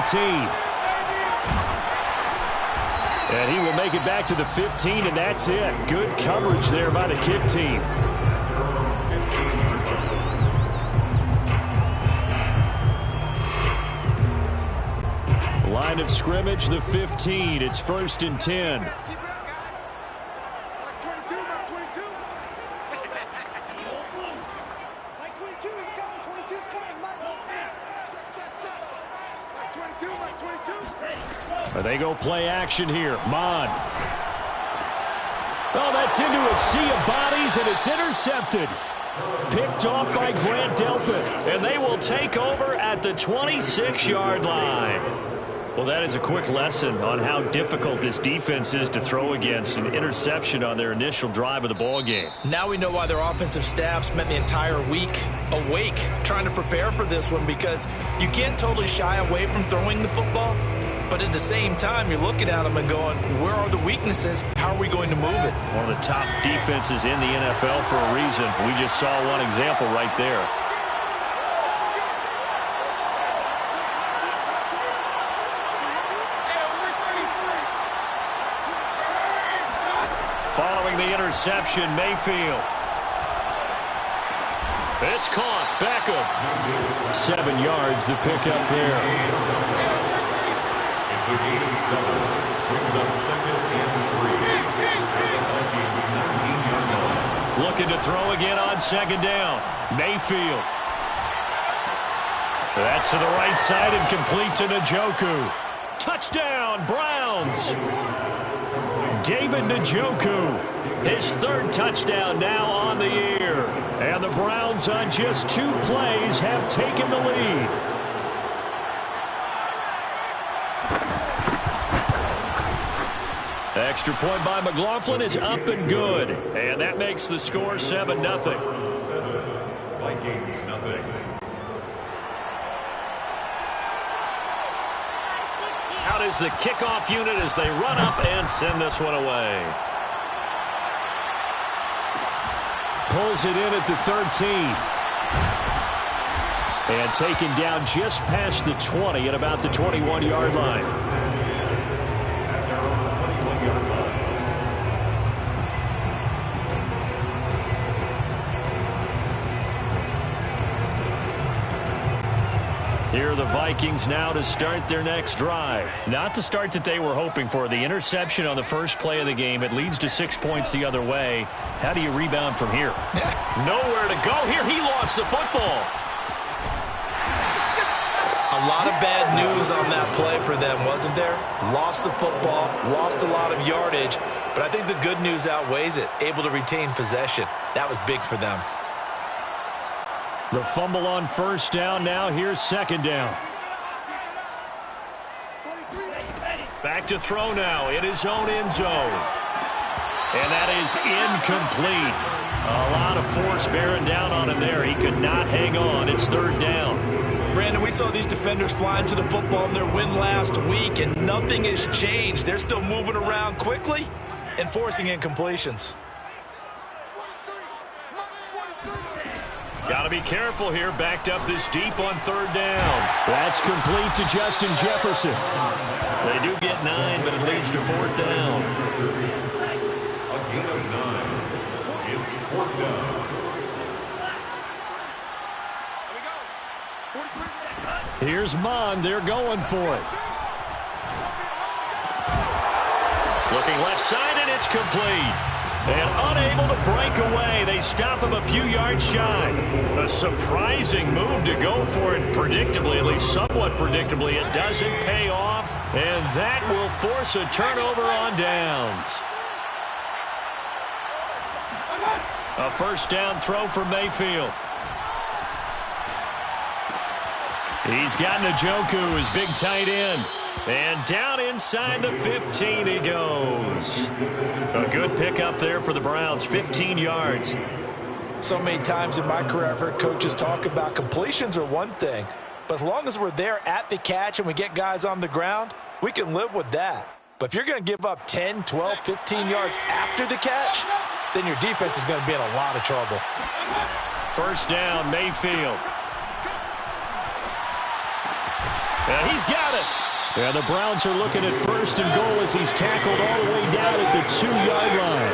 13. And he will make it back to the 15, and that's it. Good coverage there by the kick team. Line of scrimmage, the 15. It's 1st and 10. They go play action here. Mon. Oh, that's into a sea of bodies, and it's intercepted. Picked off by Grant Delpit. And they will take over at the 26-yard line. Well, that is a quick lesson on how difficult this defense is to throw against. An interception on their initial drive of the ball game. Now we know why their offensive staff spent the entire week awake trying to prepare for this one, because you can't totally shy away from throwing the football. But at the same time, you're looking at them and going, where are the weaknesses? How are we going to move it? One of the top defenses in the NFL for a reason. We just saw one example right there. Following the interception, Mayfield. It's caught. Beckham. 7 yards, the pickup there. It's a gain of 7. Brings up 2nd and 3. Looking to throw again on 2nd down. Mayfield. That's to the right side and complete to Njoku. Touchdown, Browns. David Njoku. His 3rd touchdown now on the year. And the Browns on just 2 plays have taken the lead. Extra point by McLaughlin is up and good. And that makes the score 7-0. 7, Vikings nothing. Out is the kickoff unit as they run up and send this one away. Pulls it in at the 13. And taken down just past the 20 at about the 21-yard line. Here are the Vikings now to start their next drive. Not the start that they were hoping for. The interception on the first play of the game. It leads to 6 points the other way. How do you rebound from here? Nowhere to go here. He lost the football. A lot of bad news on that play for them, wasn't there? Lost the football, lost a lot of yardage, but I think the good news outweighs it. Able to retain possession. That was big for them. The fumble on 1st down. Now here's 2nd down. Back to throw now in his own end zone. And that is incomplete. A lot of force bearing down on him there. He could not hang on. It's 3rd down. Brandon, we saw these defenders flying to the football in their win last week, and nothing has changed. They're still moving around quickly and forcing incompletions. Got to be careful here. Backed up this deep on 3rd down. That's complete to Justin Jefferson. They do get 9, but it leads to 4th down. A gain of 9. It's 4th down. Here's Mon. They're going for it. Looking left side, and it's complete. And unable to break away. They stop him a few yards shy. A surprising move to go for it. Predictably, at least somewhat predictably, it doesn't pay off. And that will force a turnover on downs. A 1st down throw for Mayfield. He's got Njoku, his big tight end. And down inside the 15 he goes. A good pickup there for the Browns, 15 yards. So many times in my career I've heard coaches talk about completions are one thing, but as long as we're there at the catch and we get guys on the ground, we can live with that. But if you're going to give up 10, 12, 15 yards after the catch, then your defense is going to be in a lot of trouble. 1st down, Mayfield. And he's got it. And the Browns are looking at first and goal as he's tackled all the way down at the 2-yard line.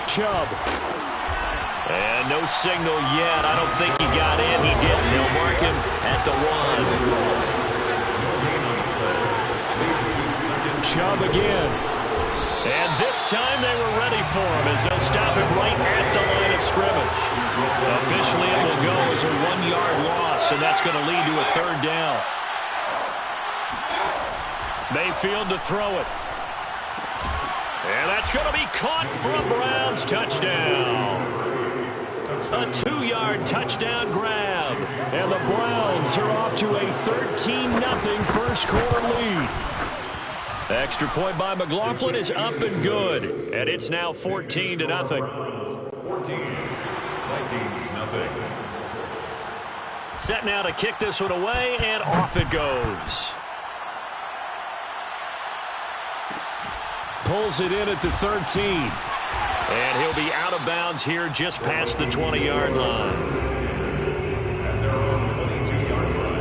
Chubb. And no signal yet. I don't think he got in. He didn't. They'll mark him at the 1. Chubb again. And this time they were ready for him as they'll stop him right at the line of scrimmage. Officially it will go as a 1-yard loss, and that's going to lead to a 3rd down. Mayfield to throw it. And that's going to be caught for a Browns touchdown. A 2-yard touchdown grab. And the Browns are off to a 13-0 first quarter lead. Extra point by McLaughlin is up and good. And it's now 14-0. 14. Vikings nothing. Set now to kick this one away, and off it goes. Pulls it in at the 13. And he'll be out of bounds here just past the 20-yard line. At their own 22-yard line.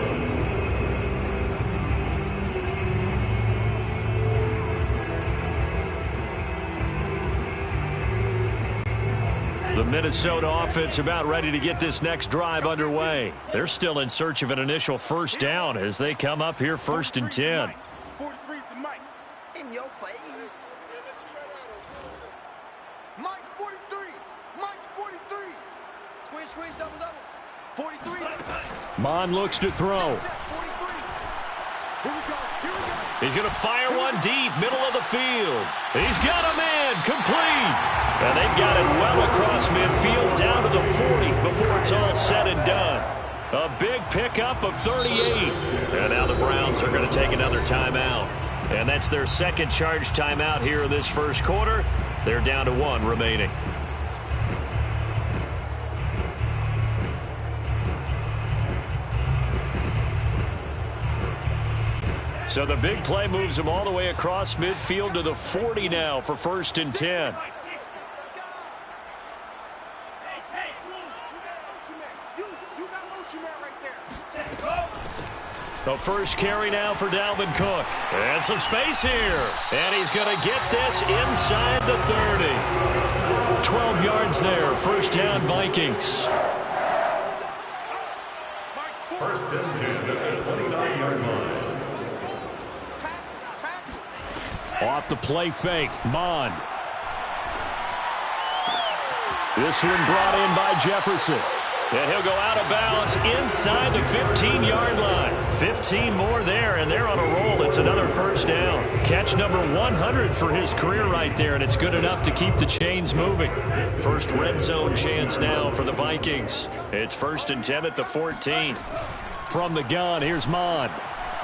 The Minnesota offense about ready to get this next drive underway. They're still in search of an initial first down as they come up here 1st and 10. 43's the mic. In your face. Mike's 43. Mike's 43. Squeeze, double. 43. Mon looks to throw. 43. Here we go. He's going to fire one deep, middle of the field. He's got a man, complete. And they've got it well across midfield, down to the 40 before it's all said and done. A big pickup of 38. And now the Browns are going to take another timeout. And that's their second charge timeout here in this first quarter. They're down to 1 remaining. So the big play moves them all the way across midfield to the 40 now for 1st and 10. The first carry now for Dalvin Cook. And some space here. And he's going to get this inside the 30. 12 yards there. First down, Vikings. 1st and 10 at the 29-yard line. Off the play fake. Mond. This one brought in by Jefferson. And he'll go out of bounds inside the 15-yard line. 15 more there, and they're on a roll. It's another first down. Catch number 100 for his career right there, and it's good enough to keep the chains moving. First red zone chance now for the Vikings. It's 1st and 10 at the 14. From the gun, here's Mond.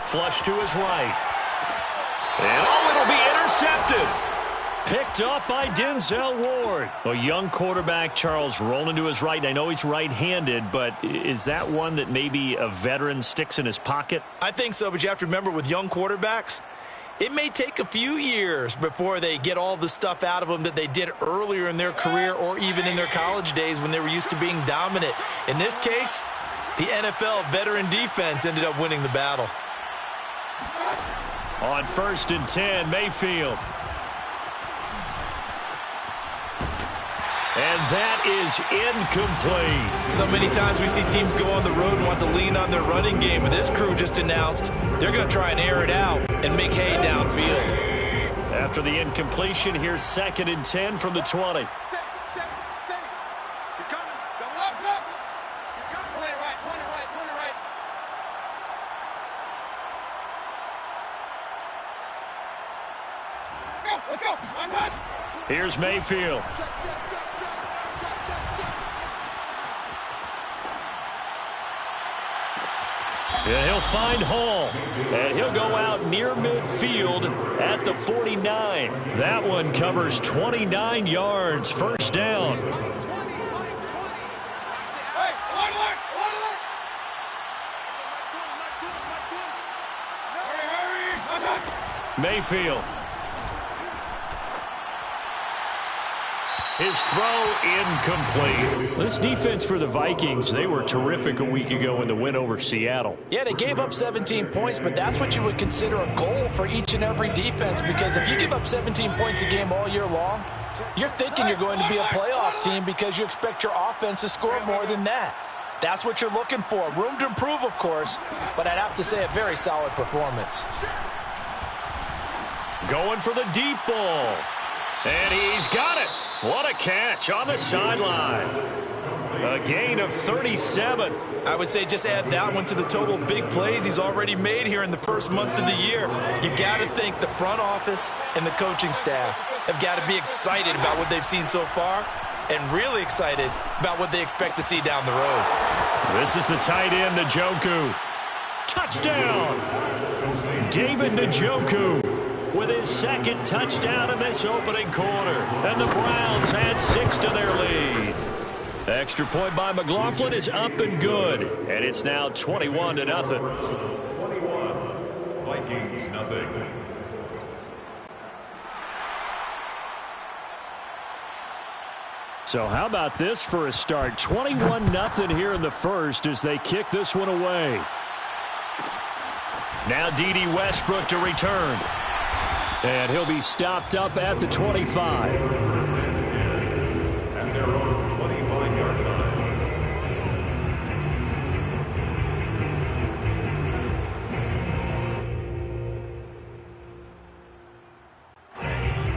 Flush to his right. And it'll be intercepted. Picked up by Denzel Ward. A young quarterback, Charles, rolling to his right. And I know he's right-handed, but is that one that maybe a veteran sticks in his pocket? I think so, but you have to remember with young quarterbacks, it may take a few years before they get all the stuff out of them that they did earlier in their career or even in their college days when they were used to being dominant. In this case, the NFL veteran defense ended up winning the battle. On 1st and 10, Mayfield. And that is incomplete. So many times we see teams go on the road and want to lean on their running game, but this crew just announced they're going to try and air it out and make hay downfield. After the incompletion, here's 2nd and 10 from the 20. Here's Mayfield. And he'll find Hall. And he'll go out near midfield at the 49. That one covers 29 yards. First down. His throw incomplete. This defense for the Vikings, they were terrific a week ago in the win over Seattle. Yeah, they gave up 17 points, but that's what you would consider a goal for each and every defense, because if you give up 17 points a game all year long, you're thinking you're going to be a playoff team because you expect your offense to score more than that. That's what you're looking for. Room to improve, of course, but I'd have to say a very solid performance. Going for the deep ball. And he's got it. What a catch on the sideline. A gain of 37. I would say just add that one to the total big plays he's already made here in the first month of the year. You got to think the front office and the coaching staff have got to be excited about what they've seen so far and really excited about what they expect to see down the road. This is the tight end, Njoku. Touchdown! David Njoku with his second touchdown in this opening quarter. And the Browns add 6 to their lead. The extra point by McLaughlin is up and good. And it's now 21-0. 21, Vikings nothing. So how about this for a start? 21-0 here in the first as they kick this one away. Now D.D. Westbrook to return. And he'll be stopped up at the 25. At their own 25-yard line.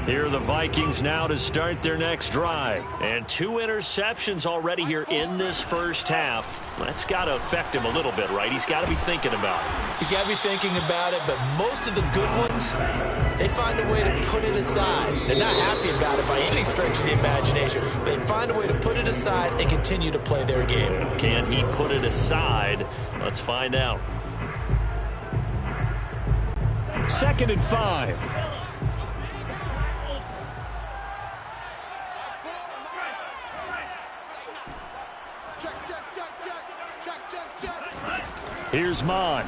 Here are the Vikings now to start their next drive. And 2 interceptions already here in this first half. That's got to affect him a little bit, right? He's got to be thinking about it. He's got to be thinking about it, but most of the good ones, they find a way to put it aside. They're not happy about it by any stretch of the imagination. They find a way to put it aside and continue to play their game. Can he put it aside? Let's find out. 2nd and 5. Here's Mond.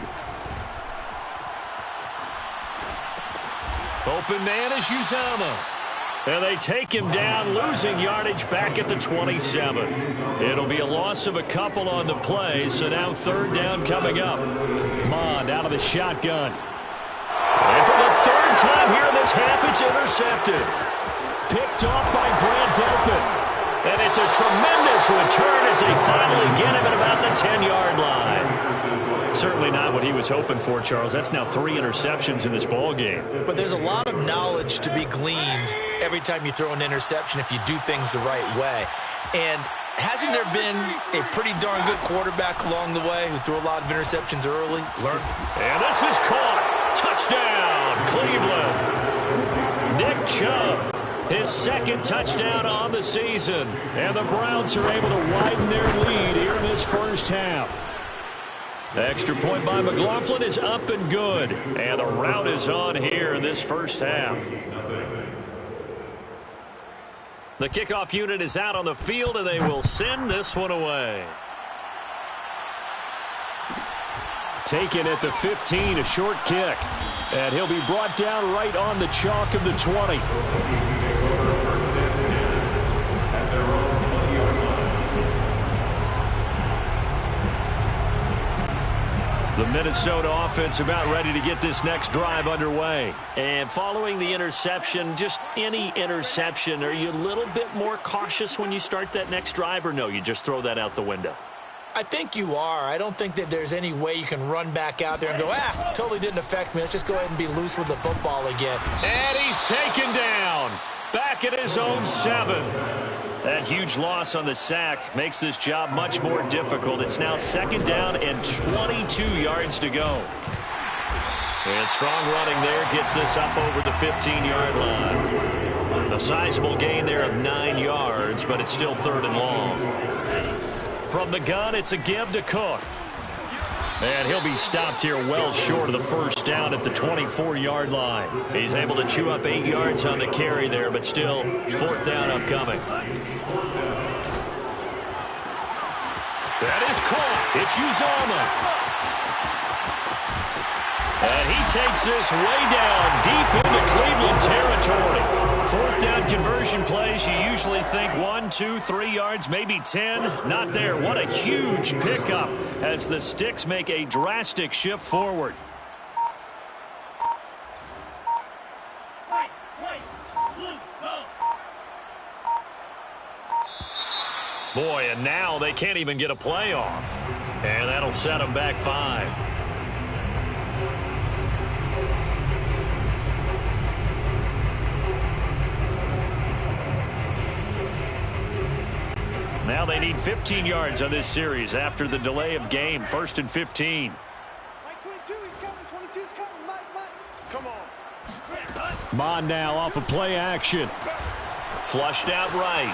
Open man is Uzama. And they take him down, losing yardage back at the 27. It'll be a loss of a couple on the play, so now 3rd down coming up. Mond out of the shotgun. And for the 3rd time here in this half, it's intercepted. Picked off by Grant Delpit. And it's a tremendous return as they finally get him at about the 10-yard line. Certainly not what he was hoping for, Charles. That's now 3 interceptions in this ball game. But there's a lot of knowledge to be gleaned every time you throw an interception if you do things the right way. And hasn't there been a pretty darn good quarterback along the way who threw a lot of interceptions early? And this is caught. Touchdown, Cleveland. Nick Chubb. His 2nd touchdown on the season. And the Browns are able to widen their lead here in this first half. The extra point by McLaughlin is up and good. And the rout is on here in this first half. The kickoff unit is out on the field, and they will send this one away. Taken at the 15, a short kick. And he'll be brought down right on the chalk of the 20. The Minnesota offense about ready to get this next drive underway. And following the interception, just any interception, are you a little bit more cautious when you start that next drive, or no, you just throw that out the window? I think you are. I don't think that there's any way you can run back out there and go, totally didn't affect me. Let's just go ahead and be loose with the football again. And he's taken down. Back at his own 7. That huge loss on the sack makes this job much more difficult. It's now 2nd down and 22 yards to go. And strong running there gets this up over the 15-yard line. A sizable gain there of 9 yards, but it's still 3rd and long. From the gun, it's a give to Cook. And he'll be stopped here well short of the 1st down at the 24-yard line. He's able to chew up 8 yards on the carry there, but still 4th down upcoming. That is caught. It's Uzama. And he takes this way down deep into Cleveland territory. Fourth down conversion plays, you usually think 1, 2, 3 yards, maybe 10. Not there. What a huge pickup as the Sticks make a drastic shift forward. Boy, and now they can't even get a play off. And that'll set them back 5. Now they need 15 yards on this series after the delay of game. 1st and 15. Mike 22, he's coming. 22's coming. Mike. Come on. Mon now off of play action. Flushed out right.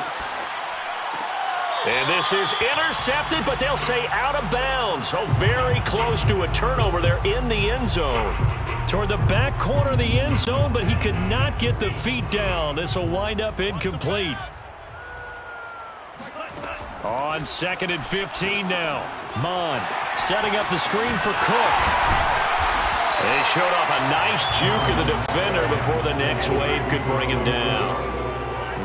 And this is intercepted, but they'll say out of bounds. Oh, very close to a turnover there in the end zone. Toward the back corner of the end zone, but he could not get the feet down. This will wind up incomplete. On 2nd and 15 now. Mon setting up the screen for Cook. They showed off a nice juke of the defender before the next wave could bring him down.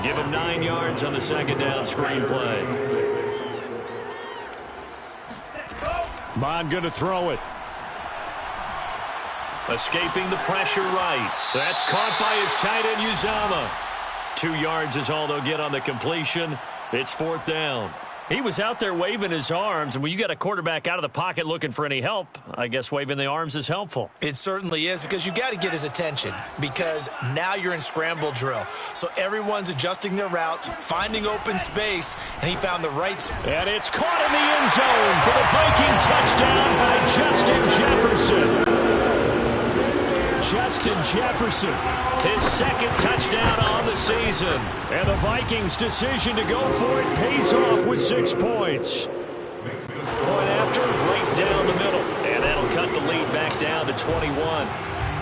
Give him 9 yards on the 2nd down screen play. Mon going to throw it. Escaping the pressure right. That's caught by his tight end, Uzama. 2 yards is all they'll get on the completion. It's 4th down. He was out there waving his arms, and when you got a quarterback out of the pocket looking for any help, I guess waving the arms is helpful. It certainly is, because you got to get his attention, because now you're in scramble drill. So everyone's adjusting their routes, finding open space, and he found the right spot. And it's caught in the end zone for the Viking touchdown by Justin Jefferson. Justin Jefferson, his 2nd touchdown on the season. And the Vikings' decision to go for it pays off with 6 points. Point after, right down the middle. And that'll cut the lead back down to 21.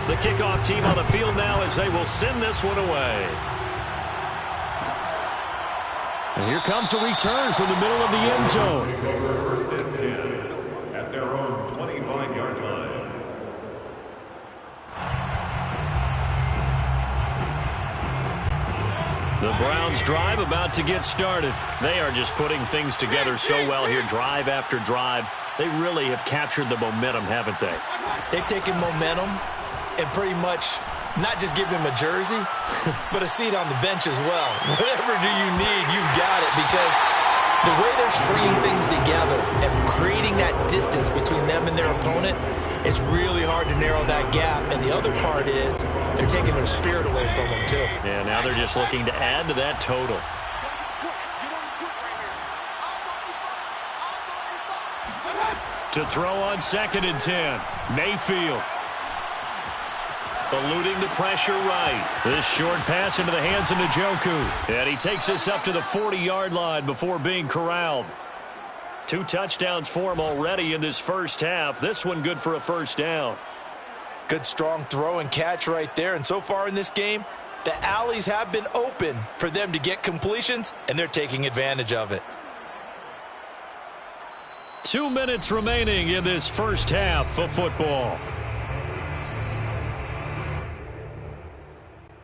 The kickoff team on the field now as they will send this one away. And here comes a return from the middle of the end zone. 1st and 10 at their own 25-yard line. The Browns drive about to get started. They are just putting things together so well here, drive after drive. They really have captured the momentum, haven't they? They've taken momentum and pretty much not just give him a jersey, but a seat on the bench as well. Whatever do you need, you've got it, because the way they're stringing things together and creating that distance between them and their opponent, it's really hard to narrow that gap. And the other part is they're taking their spirit away from them, too. Yeah, now they're just looking to add to that total. To throw on 2nd and 10, Mayfield. Eluding the pressure right. This short pass into the hands of Njoku. And he takes us up to the 40-yard line before being corralled. 2 touchdowns for him already in this first half. This one good for a 1st down. Good strong throw and catch right there. And so far in this game, the alleys have been open for them to get completions, and they're taking advantage of it. 2 minutes remaining in this first half of football.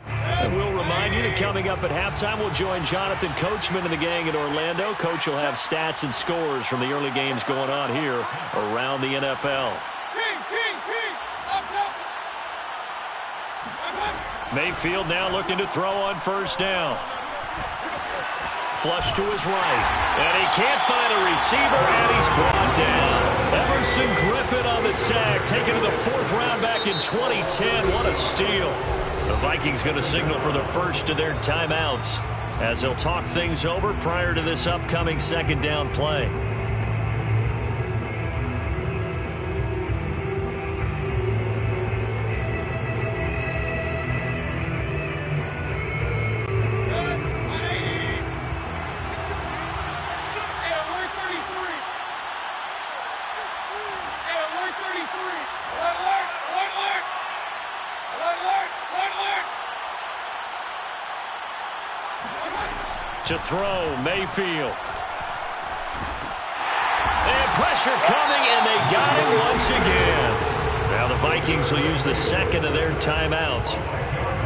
And we'll remind you that coming up at halftime, we'll join Jonathan Coachman and the gang in Orlando. Coach will have stats and scores from the early games going on here around the NFL. Mayfield now looking to throw on 1st down. Flush to his right. And he can't find a receiver, and he's brought down. Emerson Griffin on the sack, taken to the 4th round back in 2010. What a steal. The Vikings going to signal for the first of their timeouts as they'll talk things over prior to this upcoming 2nd down play. To throw, Mayfield. And pressure coming, and they got it once again. Now the Vikings will use the 2nd of their timeouts.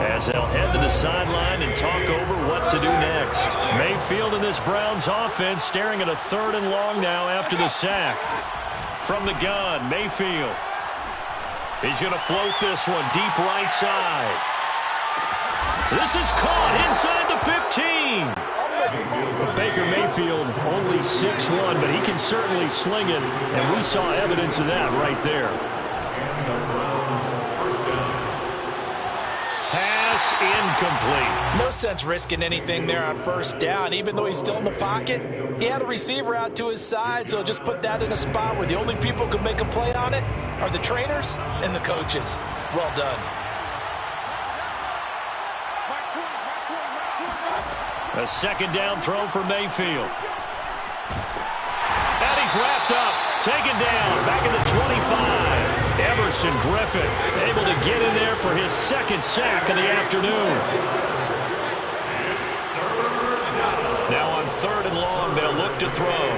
as they'll head to the sideline and talk over what to do next. Mayfield in this Browns offense staring at a 3rd and long now after the sack. From the gun, Mayfield. He's going to float this one deep right side. This is caught inside the 15. Baker Mayfield only 6'1", but he can certainly sling it, and we saw evidence of that right there. Pass incomplete. No sense risking anything there on 1st down. Even though he's still in the pocket, he had a receiver out to his side, so just put that in a spot where the only people who can make a play on it are the trainers and the coaches. Well done. A 2nd down throw for Mayfield. And he's wrapped up. Taken down. Back at the 25. Everson Griffin able to get in there for his 2nd sack of the afternoon. Now on 3rd and long, they'll look to throw.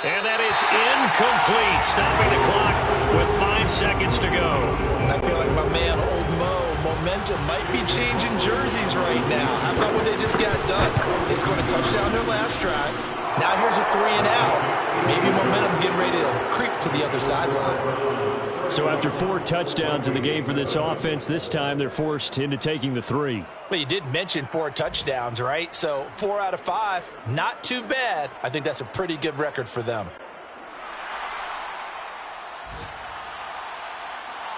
And that is incomplete. Stopping the clock with 5 seconds to go. I feel like my man, Old Mo, momentum might be changing jerseys right now. How about what they just got done? They scored a touchdown their last drive. Now here's a 3 and out. Maybe momentum's getting ready to creep to the other sideline. So after 4 touchdowns in the game for this offense, this time they're forced into taking the 3. But you did mention 4 touchdowns, right? So 4 out of 5, not too bad. I think that's a pretty good record for them.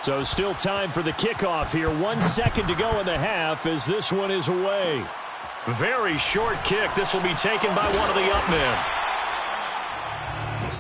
So still time for the kickoff here. 1 second to go in the half as this one is away. Very short kick. This will be taken by one of the up men.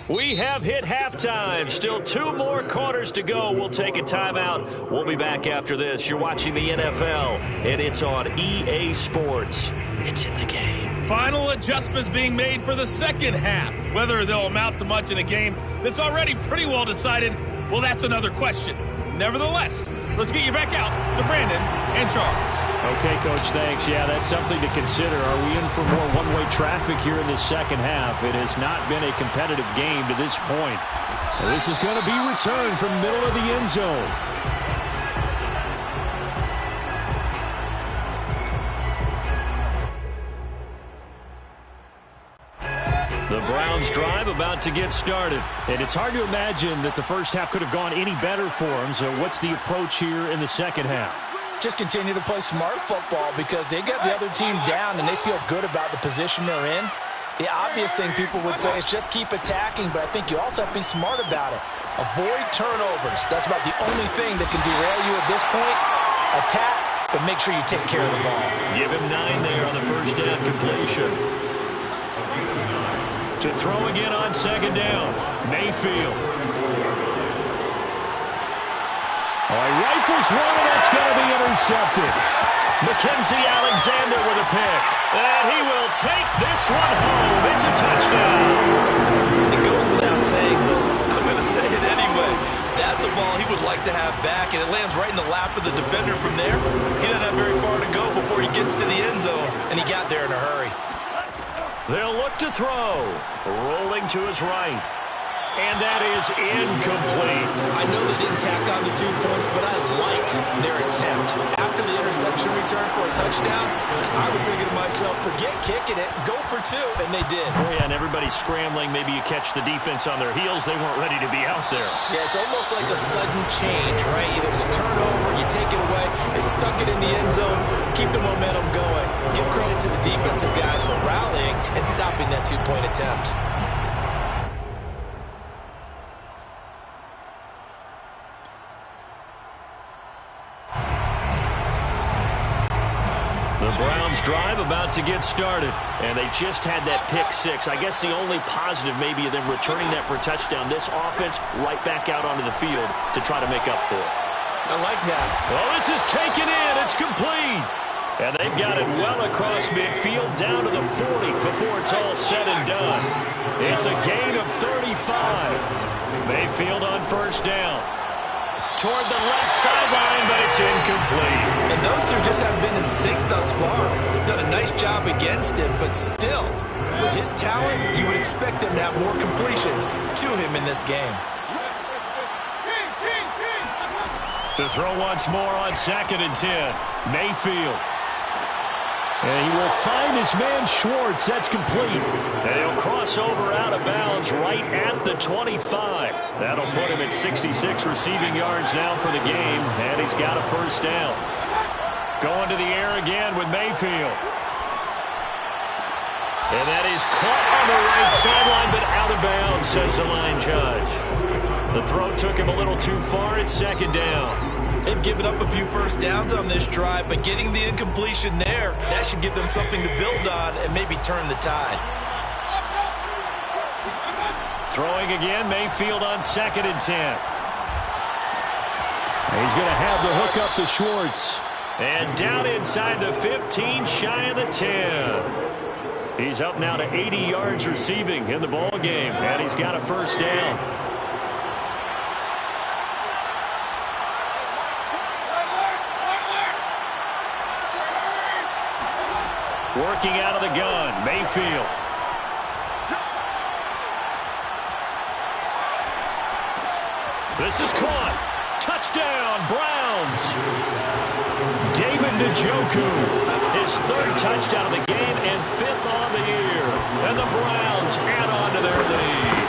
We have hit halftime. Still 2 more quarters to go. We'll take a timeout. We'll be back after this. You're watching the NFL, and it's on EA Sports. It's in the game. Final adjustments being made for the 2nd half. Whether they'll amount to much in a game that's already pretty well decided, well, that's another question. Nevertheless, let's get you back out to Brandon and Charles. Okay, Coach, thanks. Yeah, that's something to consider. Are we in for more one-way traffic here in the 2nd half? It has not been a competitive game to this point. This is going to be returned from middle of the end zone. The Browns drive about to get started. And it's hard to imagine that the first half could have gone any better for them. So what's the approach here in the 2nd half? Just continue to play smart football because they got the other team down and they feel good about the position they're in. The obvious thing people would say is just keep attacking, but I think you also have to be smart about it. Avoid turnovers. That's about the only thing that can derail you at this point. Attack, but make sure you take care of the ball. Give him 9 there on the 1st down completion. To throw again on 2nd down. Mayfield. All right, rifles one, and that's going to be intercepted. Mackenzie Alexander with a pick. And he will take this one home. It's a touchdown. It goes without saying, but I'm going to say it anyway. That's a ball he would like to have back, and it lands right in the lap of the defender from there. He doesn't have very far to go before he gets to the end zone, and he got there in a hurry. They'll look to throw. Rolling to his right. And that is incomplete. I know they didn't tack on the 2 points, but I liked their attempt. After the interception return for a touchdown, I was thinking to myself, forget kicking it, go for 2, and they did. Oh, yeah, and everybody's scrambling. Maybe you catch the defense on their heels. They weren't ready to be out there. Yeah, it's almost like a sudden change, right? Either it's a turnover, you take it away, they stuck it in the end zone, keep the momentum going. Give credit to the defensive guys for rallying and stopping that 2-point attempt. The Browns drive about to get started, and they just had that pick 6. I guess the only positive maybe of them returning that for a touchdown. This offense right back out onto the field to try to make up for it. I like that. Well, this is taken in. It's complete. And they've got it well across midfield down to the 40 before it's all said and done. It's a gain of 35. Mayfield on 1st down. Toward the left sideline, but it's incomplete. And those two just haven't been in sync thus far. They've done a nice job against him, but still, with his talent, you would expect them to have more completions to him in this game. To throw once more on 2nd and 10. Mayfield. And he will find his man Schwartz. That's complete. And he'll cross over out of bounds right at the 25. That'll put him at 66 receiving yards now for the game. And he's got a first down. Going to the air again with Mayfield. And that is caught on the right sideline, but out of bounds, says the line judge. The throw took him a little too far. It's 2nd down. They've given up a few first downs on this drive, but getting the incompletion there, that should give them something to build on and maybe turn the tide. Throwing again, Mayfield on 2nd and 10. He's going to have the hook up to Schwartz. And down inside the 15, shy of the 10. He's up now to 80 yards receiving in the ball game, and he's got a first down. Working out of the gun, Mayfield. This is caught. Touchdown, Browns. David Njoku, his 3rd touchdown of the game and 5th on the year. And the Browns add on to their lead.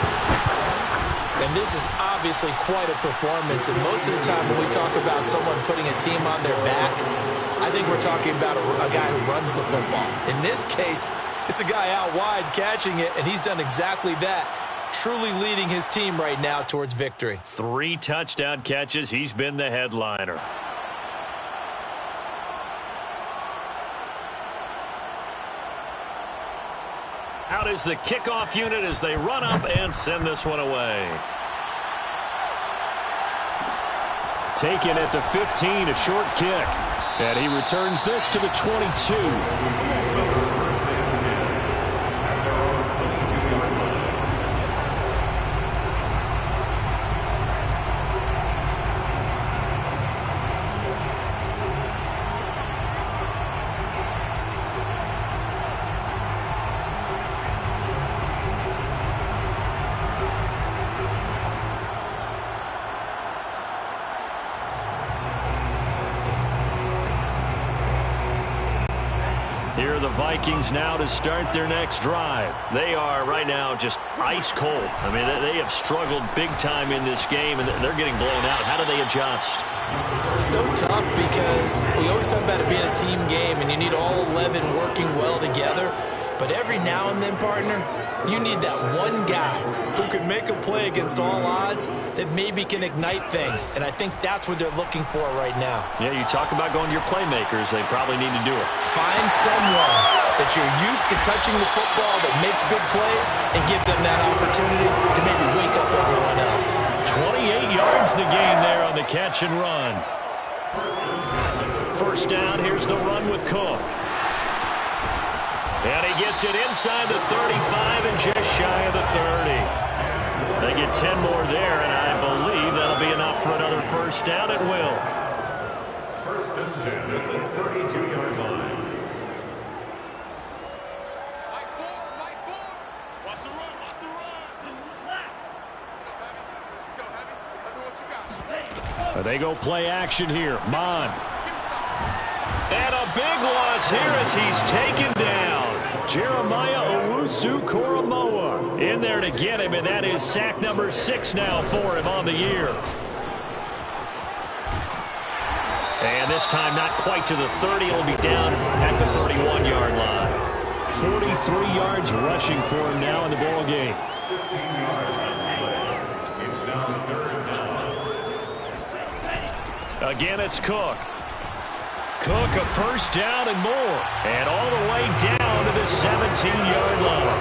And this is obviously quite a performance. And most of the time when we talk about someone putting a team on their back, I think we're talking about a guy who runs the football. In this case, it's a guy out wide catching it, and he's done exactly that, truly leading his team right now towards victory. 3 touchdown catches. He's been the headliner. Out is the kickoff unit as they run up and send this one away. Taken at the 15, a short kick. And he returns this to the 22. Here are the Vikings now to start their next drive. They are right now just ice cold. I mean, they have struggled big time in this game, and they're getting blown out. How do they adjust? So tough because we always talk about it being a team game, and you need all 11 working well together. But every now and then, partner, you need that one guy who can make a play against all odds that maybe can ignite things. And I think that's what they're looking for right now. Yeah, you talk about going to your playmakers. They probably need to do it. Find someone that you're used to touching the football that makes big plays and give them that opportunity to maybe wake up everyone else. 28 yards the gain there on the catch and run. First down, here's the run with Cook. And he gets it inside the 35 and just shy of the 30. They get 10 more there, and I believe that'll be enough for another first down. It will. 1st and 10 at the 32-yard line. Watch the run, watch the run. Let's go, Heavy. Let me what you got. They go play action here. Mon. And a big loss here as he's taken down. Jeremiah Owusu-Koramoah in there to get him, and that is sack number 6 now for him on the year. And this time not quite to the 30. It'll be down at the 31-yard line. 43 yards rushing for him now in the ball game. 15 yards on the play. It's now 3rd down. Again, it's Cook. Cook, a first down and more. And all the way down to the 17-yard line.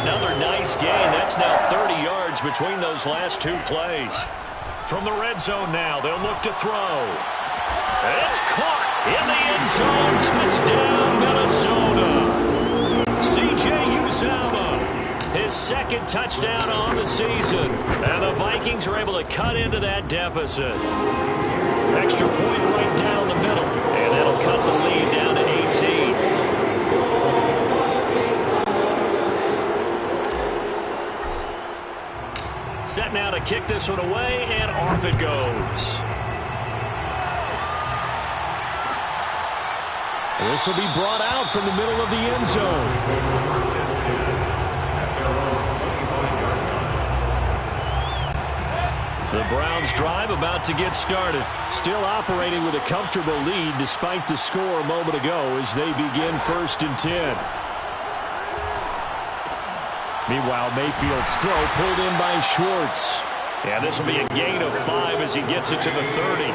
Another nice gain. That's now 30 yards between those last 2 plays. From the red zone now, they'll look to throw. It's caught in the end zone. Touchdown, Minnesota. C.J. Uzomah, his 2nd touchdown on the season. And the Vikings are able to cut into that deficit. Extra point right down the middle. And that'll cut the lead down to 18. Set now to kick this one away, and off it goes. This will be brought out from the middle of the end zone. First and 10 at their own 25-yard line. The Browns drive about to get started. Still operating with a comfortable lead despite the score a moment ago as they begin first and 10. Meanwhile, Mayfield's throw pulled in by Schwartz. And this will be a gain of 5 as he gets it to the 30.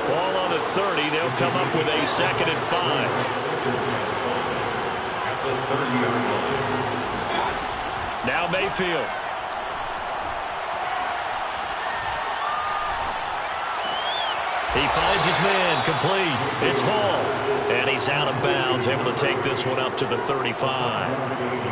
Ball on the 30. They'll come up with a 2nd and 5. At the 30-yard line. Now Mayfield. He finds his man, complete. It's Hall. And he's out of bounds, able to take this one up to the 35.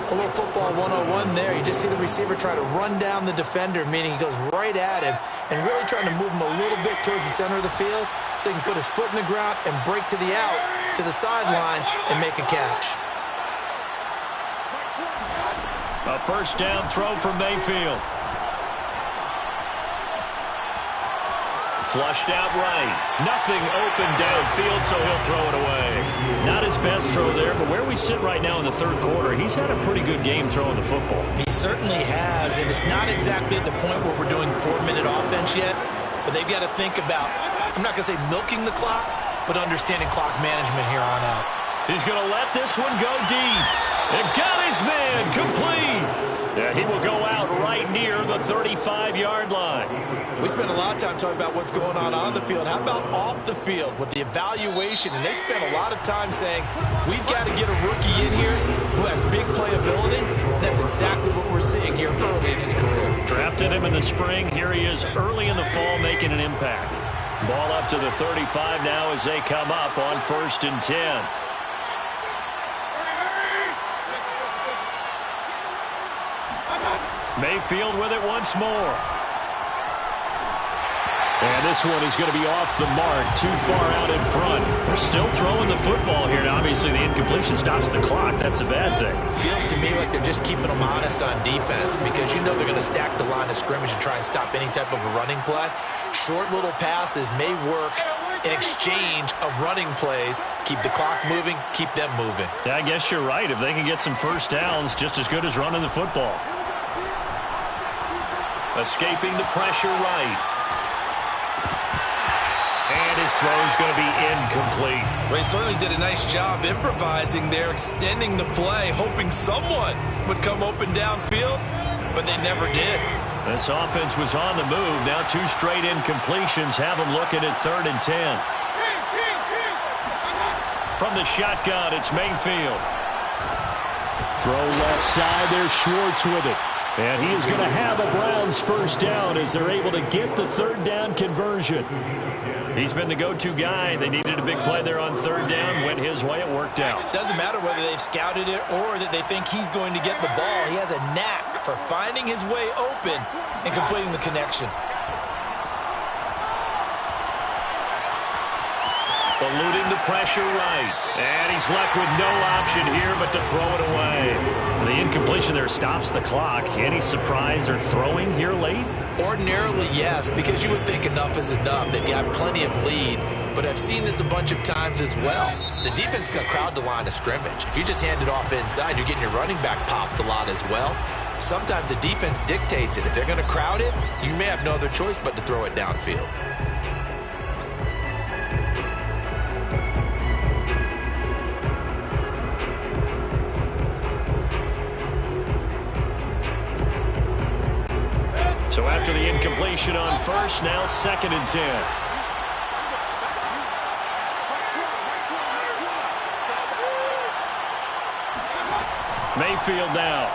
A little football 101 there. You just see the receiver try to run down the defender, meaning he goes right at him and really trying to move him a little bit towards the center of the field so he can put his foot in the ground and break to the out, to the sideline, and make a catch. A first down throw from Mayfield. Flushed out right. Nothing open downfield, so he'll throw it away. Not his best throw there, but where we sit right now in the third quarter, he's had a pretty good game throwing the football. He certainly has, and it's not exactly at the point where we're doing 4-minute offense yet, but they've got to think about, I'm not going to say milking the clock, but understanding clock management here on out. He's going to let this one go deep. And got his man complete. He will go out right near the 35-yard line. We spent a lot of time talking about what's going on the field. How about off the field with the evaluation? And they spent a lot of time saying, we've got to get a rookie in here who has big playability. And that's exactly what we're seeing here early in his career. Drafted him in the spring. Here he is early in the fall making an impact. Ball up to the 35 now as they come up on 1st and 10. Mayfield with it once more. And this one is going to be off the mark, too far out in front. We're still throwing the football here. Now, obviously, the incompletion stops the clock. That's a bad thing. Feels to me like they're just keeping them honest on defense because you know they're going to stack the line of scrimmage and try and stop any type of a running play. Short little passes may work in exchange of running plays. Keep the clock moving, keep them moving. I guess you're right. If they can get some first downs, just as good as running the football. Escaping the pressure right. And his throw is going to be incomplete. Well, he certainly did a nice job improvising there, extending the play, hoping someone would come open downfield, but they never did. This offense was on the move. Now 2 straight incompletions have them looking at 3rd and 10. From the shotgun, it's Mayfield. Throw left side. There's Schwartz with it. And he is going to have a Browns first down as they're able to get the 3rd down conversion. He's been the go-to guy. They needed a big play there on 3rd down. Went his way. It worked out. Doesn't matter whether they've scouted it or that they think he's going to get the ball. He has a knack for finding his way open and completing the connection. Eluding the pressure right. And he's left with no option here but to throw it away. The incompletion there stops the clock. Any surprise they're throwing here late? Ordinarily, yes, because you would think enough is enough. They've got plenty of lead, but I've seen this a bunch of times as well. The defense is going to crowd the line of scrimmage. If you just hand it off inside, you're getting your running back popped a lot as well. Sometimes the defense dictates it. If they're going to crowd it, you may have no other choice but to throw it downfield. So after the incompletion on 1st, now 2nd and 10. Mayfield now.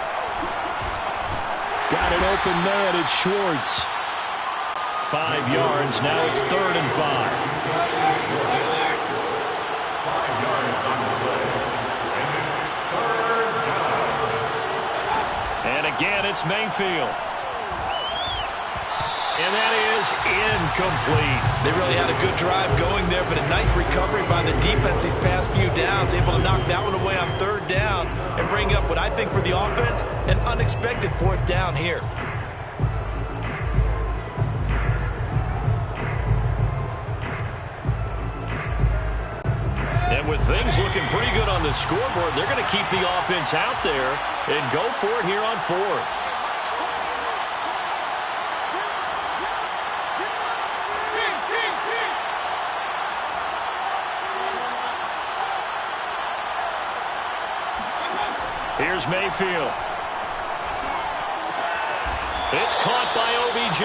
Got an open man. It's Schwartz. 5 yards. Now it's 3rd and 5. 5 yards on the play. And it's 3rd down. And again, it's Mayfield. And that is incomplete. They really had a good drive going there, but a nice recovery by the defense these past few downs, able to knock that one away on 3rd down and bring up what I think for the offense, an unexpected 4th down here. And And with things looking pretty good on the scoreboard, they're going to keep the offense out there and go for it here on fourth. Here's Mayfield. It's caught by OBJ.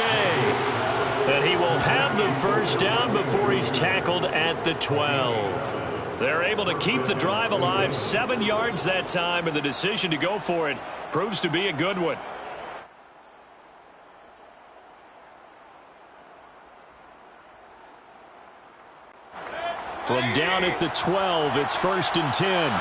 And he will have the first down before he's tackled at the 12. They're able to keep the drive alive, 7 yards that time, and the decision to go for it proves to be a good one. From down at the 12, it's 1st and 10.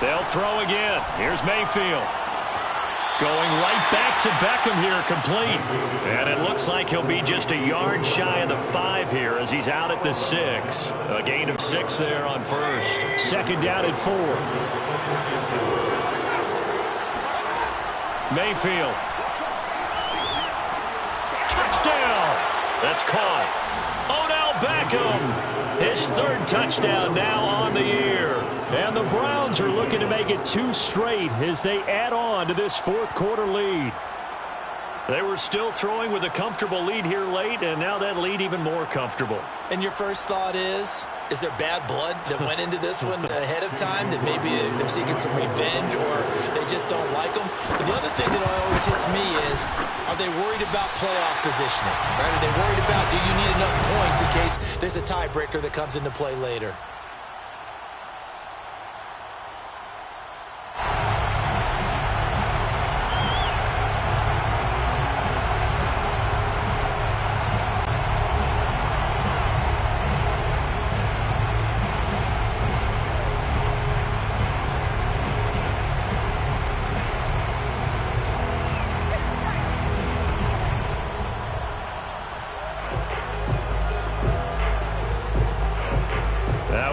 They'll throw again. Here's Mayfield. Going right back to Beckham here, complete. And it looks like he'll be just a yard shy of the 5 here as he's out at the 6. A gain of 6 there on first. 2nd down at 4. Mayfield. Touchdown. That's caught. Odell Beckham. His 3rd touchdown now on the year. And the Browns are looking to make it 2 straight as they add on to this 4th quarter lead. They were still throwing with a comfortable lead here late, and now that lead even more comfortable. And your first thought is there bad blood that went into this one ahead of time, that maybe they're seeking some revenge or they just don't like them? But the other thing that always hits me is, are they worried about playoff positioning? Right? Are they worried about, do you need enough points in case there's a tiebreaker that comes into play later?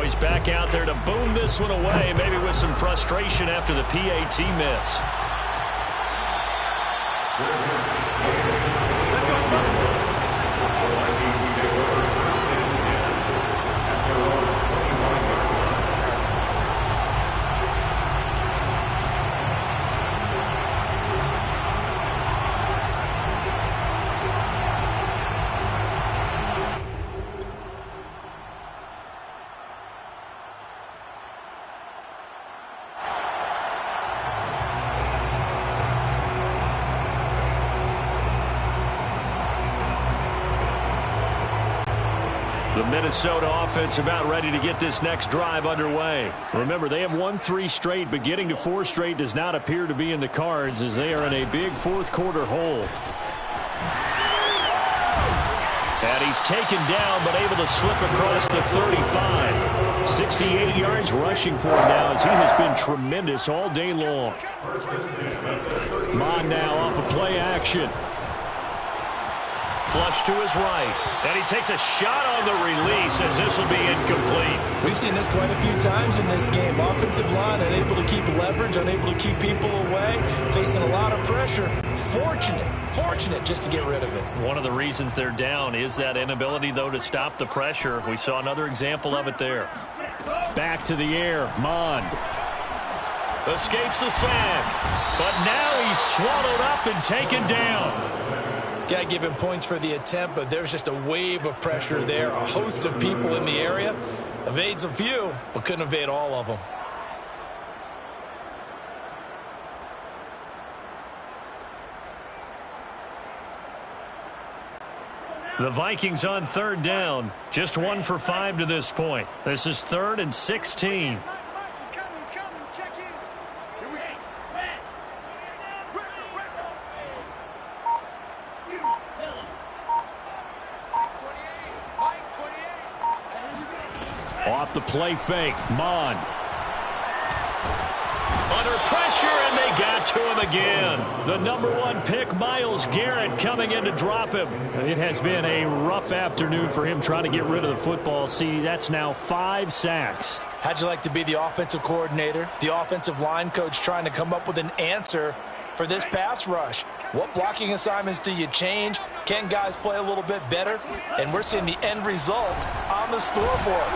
He's back out there to boom this one away, maybe with some frustration after the PAT miss. Let's go, the Vikings take over 1st and 10 at their own 25-yard line. The Minnesota offense about ready to get this next drive underway. Remember, they have won 3 straight, but getting to 4 straight does not appear to be in the cards as they are in a big 4th quarter hole. And he's taken down, but able to slip across the 35. 68 yards rushing for him now as he has been tremendous all day long. Mon now off of play action. Flush to his right, and he takes a shot on the release as this will be incomplete. We've seen this quite a few times in this game. Offensive line unable to keep leverage, unable to keep people away, facing a lot of pressure. Fortunate just to get rid of it. One of the reasons they're down is that inability, though, to stop the pressure. We saw another example of it there. Back to the air, Mon. Escapes the sack, but now he's swallowed up and taken down. Got to give him points for the attempt, but there's just a wave of pressure there. A host of people in the area. Evades a few, but couldn't evade all of them. The Vikings on 3rd down. Just 1 for 5 to this point. This is 3rd and 16. He's coming. Check in. Here we go. Off the play fake, Mon. Under pressure, and they got to him again. The #1 pick, Myles Garrett, coming in to drop him. It has been a rough afternoon for him trying to get rid of the football. See, that's now 5 sacks. How'd you like to be the offensive coordinator, the offensive line coach trying to come up with an answer for this pass rush. What blocking assignments do you change? Can guys play a little bit better? And we're seeing the end result on the scoreboard.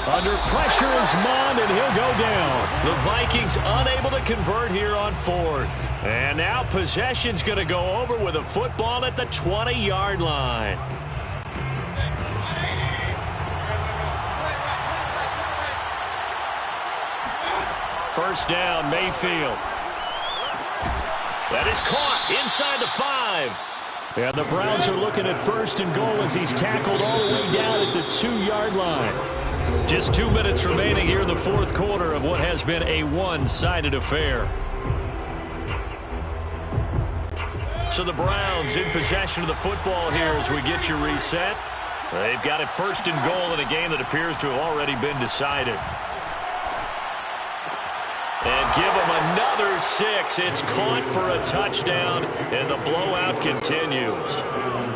Under pressure is Mond, and he'll go down. The Vikings unable to convert here on 4th. And now possession's going to go over with a football at the 20-yard line. First down, Mayfield. That is caught inside the 5. And the Browns are looking at 1st and goal as he's tackled all the way down at the 2-yard line. Just 2 minutes remaining here in the 4th quarter of what has been a one-sided affair. So the Browns in possession of the football here as we get your reset. They've got it 1st and goal in a game that appears to have already been decided. And give them another 6. It's caught for a touchdown, and the blowout continues.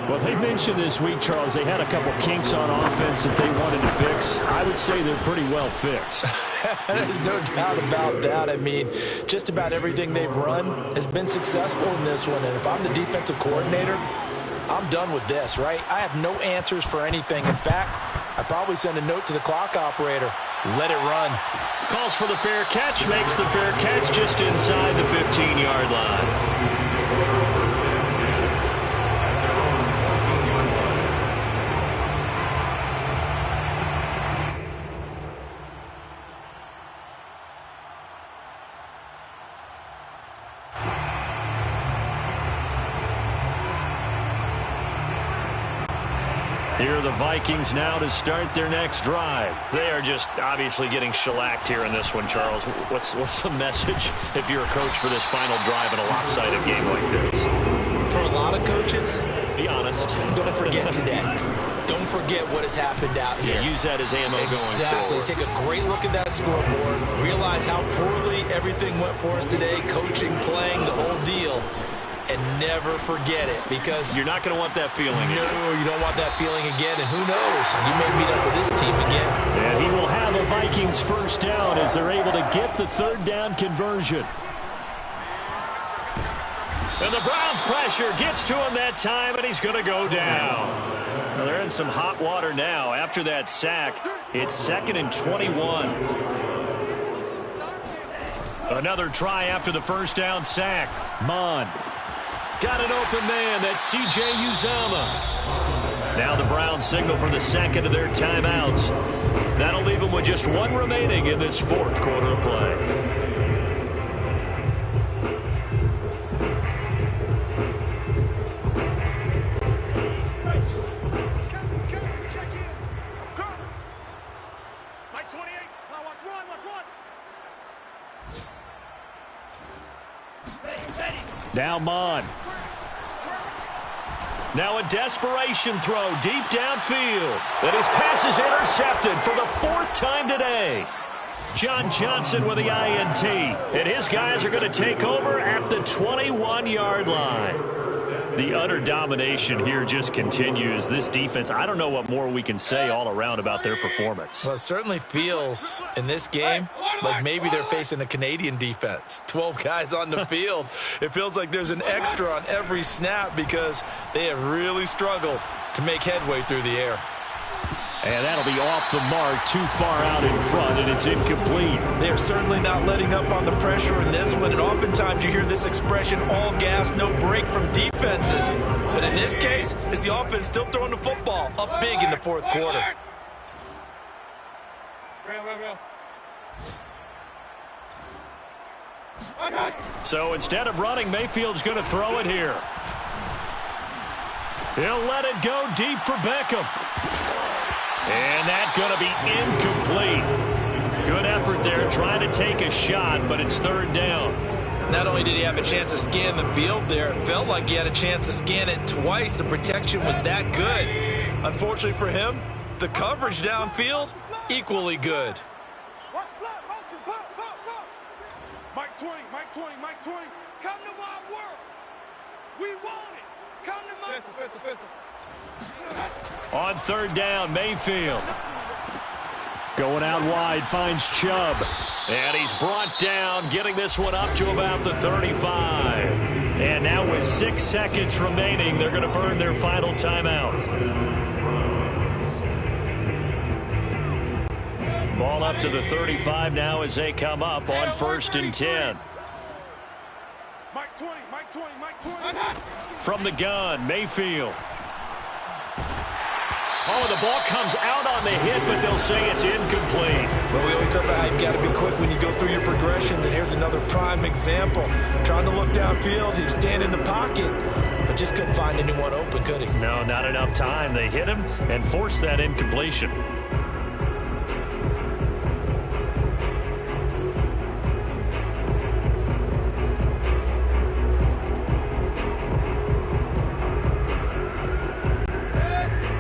Well, they mentioned this week, Charles, they had a couple kinks on offense that they wanted to fix. I would say they're pretty well fixed. There's no doubt about that. I mean, just about everything they've run has been successful in this one. And if I'm the defensive coordinator, I'm done with this, right? I have no answers for anything. In fact, I'd probably send a note to the clock operator. Let it run. Calls for the fair catch, makes the fair catch just inside the 15-yard line. Here are the Vikings now to start their next drive. They are just obviously getting shellacked here in this one, Charles. What's the message if you're a coach for this final drive in a lopsided game like this? For a lot of coaches, be honest. Don't forget today. Don't forget what has happened out here. Yeah, use that as ammo going forward. Exactly. Take a great look at that scoreboard. Realize how poorly everything went for us today. Coaching, playing, the whole deal. And never forget it, because you're not going to want that feeling again. No, you don't want that feeling again, and who knows? You may meet up with this team again. And he will have a Vikings first down as they're able to get the 3rd down conversion. And the Browns pressure gets to him that time, and he's going to go down. Well, they're in some hot water now. After that sack, it's 2nd and 21. Another try after the first down sack. Mond. Got an open man. That's C.J. Uzomah. Now the Browns signal for the 2nd of their timeouts. That'll leave them with just 1 remaining in this 4th quarter of play. Now Mond. Now a desperation throw deep downfield. And his pass is intercepted for the 4th time today. John Johnson with the INT. And his guys are going to take over at the 21-yard line. The utter domination here just continues. This defense, I don't know what more we can say all around about their performance. Well, it certainly feels in this game like maybe they're facing a Canadian defense. 12 guys on the field. It feels like there's an extra on every snap because they have really struggled to make headway through the air. And that'll be off the mark, too far out in front, and it's incomplete. They're certainly not letting up on the pressure in this one, and oftentimes you hear this expression, all gas, no break from defenses. But in this case, it's the offense still throwing the football up big in the 4th quarter. So instead of running, Mayfield's going to throw it here. He'll let it go deep for Beckham. And that's going to be incomplete. Good effort there trying to take a shot, but it's 3rd down. Not only did he have a chance to scan the field there, it felt like he had a chance to scan it twice. The protection was that good. Unfortunately for him, the coverage downfield, equally good. Mike 20, Mike 20, Mike 20. Come to my world. We want it. Come to my On 3rd down, Mayfield. Going out wide, finds Chubb. And he's brought down, getting this one up to about the 35. And now with 6 seconds remaining, they're going to burn their final timeout. Ball up to the 35 now as they come up on 1st and 10. Mike 20, Mike 20, Mike 20. From the gun, Mayfield. Oh, the ball comes out on the hit, but they'll say it's incomplete. Well, we always talk about how you've got to be quick when you go through your progressions, and here's another prime example. Trying to look downfield, he was standing in the pocket, but just couldn't find anyone open, could he? No, not enough time. They hit him and forced that incompletion.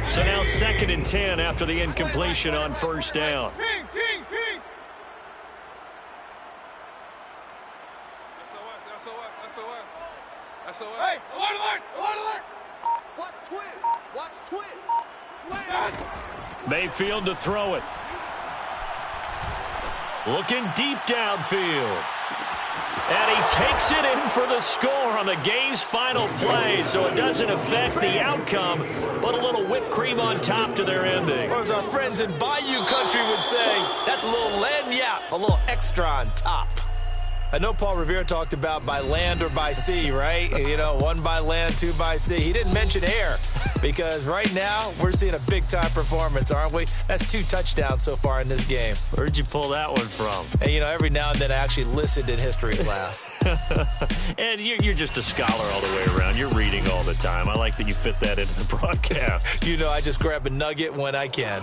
So now 2nd and 10 after the incompletion on 1st down. Kings, Kings, Kings. SOS, SOS, SOS. SOS. Hey, alert, alert, alert, alert. Watch twins. Watch twins. Slam. Mayfield to throw it. Looking deep downfield. And he takes it in for the score on the game's final play, so it doesn't affect the outcome, but a little whipped cream on top to their ending. Or as our friends in Bayou Country would say, that's a little lagniappe, a little extra on top. I know Paul Revere talked about by land or by sea, right? You know, 1 by land, 2 by sea. He didn't mention air because right now we're seeing a big-time performance, aren't we? That's 2 touchdowns so far in this game. Where'd you pull that one from? And, you know, every now and then I actually listened in history class. And you're just a scholar all the way around. You're reading all the time. I like that you fit that into the broadcast. You know, I just grab a nugget when I can.